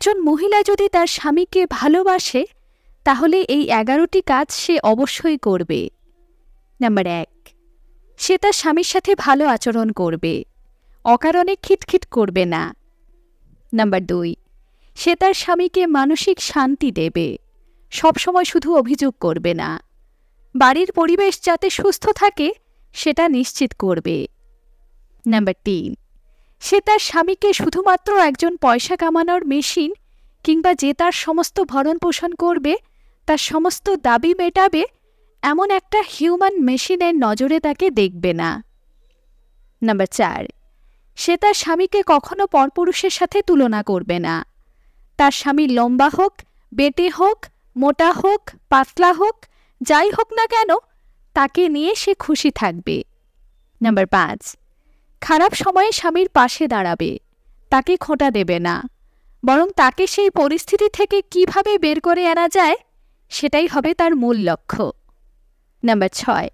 একজন মহিলা যদি তার স্বামীকে ভালোবাসে তাহলে এই 11টি কাজ সে অবশ্যই করবে। নাম্বার 1, সে তার স্বামীর সাথে ভালো আচরণ করবে, অকারণে খিটখিট করবে না। নাম্বার 2, সে তার স্বামীকে মানসিক শান্তি দেবে, সবসময় শুধু অভিযোগ করবে না। বাড়ির পরিবেশ যাতে সুস্থ থাকে সেটা নিশ্চিত করবে। নাম্বার 3, সে তার স্বামীকে শুধুমাত্র একজন পয়সা কামানোর মেশিন কিংবা যে তার সমস্ত ভরণ পোষণ করবে, তার সমস্ত দাবি মেটাবে এমন একটা হিউম্যান মেশিনের নজরে তাকে দেখবে না। নাম্বার 4, সে তার স্বামীকে কখনো পরপুরুষের সাথে তুলনা করবে না। তার স্বামী লম্বা হোক, বেটে হোক, মোটা হোক, পাতলা হোক, যাই হোক না কেন তাকে নিয়ে সে খুশি থাকবে। নাম্বার 5, খারাপ সময়ে স্বামীর পাশে দাঁড়াবে, তাকে খোঁটা দেবে না, বরং তাকে সেই পরিস্থিতি থেকে কিভাবে বের করে আনা যায় সেটাই হবে তার মূল লক্ষ্য। নাম্বার 6,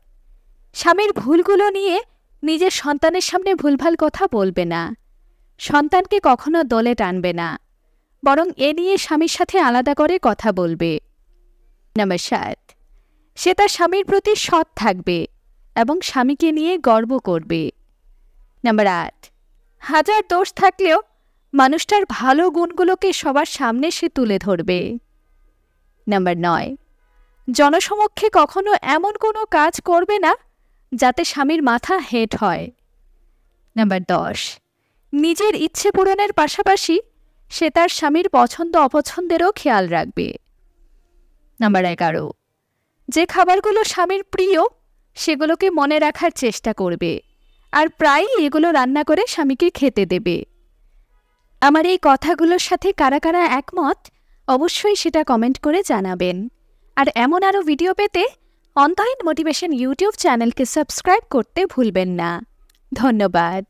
স্বামীর ভুলগুলো নিয়ে নিজের সন্তানের সামনে ভুলভাল কথা বলবে না, সন্তানকে কখনো দলে টানবে না, বরং এ নিয়ে স্বামীর সাথে আলাদা করে কথা বলবে। নাম্বার 7, সে তার স্বামীর প্রতি সৎ থাকবে এবং স্বামীকে নিয়ে গর্ব করবে। নাম্বার 8, হাজার দোষ থাকলেও মানুষটার ভালো গুণগুলোকে সবার সামনে সে তুলে ধরবে। নাম্বার 9, জনসমক্ষে কখনো এমন কোনো কাজ করবে না যাতে স্বামীর মাথা হেঁট হয়। নাম্বার 10, নিজের ইচ্ছে পূরণের পাশাপাশি সে তার স্বামীর পছন্দ অপছন্দেরও খেয়াল রাখবে। নাম্বার 11, যে খাবারগুলো স্বামীর প্রিয় সেগুলোকে মনে রাখার চেষ্টা করবে আর প্রায়ই এগুলো রান্না করে স্বামীকে খেতে দেবে। আমার এই কথাগুলোর সাথে কারা কারা একমত অবশ্যই সেটা কমেন্ট করে জানাবেন। আর এমন আরও ভিডিও পেতে অন্তহীন মোটিভেশন ইউটিউব চ্যানেলকে সাবস্ক্রাইব করতে ভুলবেন না। ধন্যবাদ।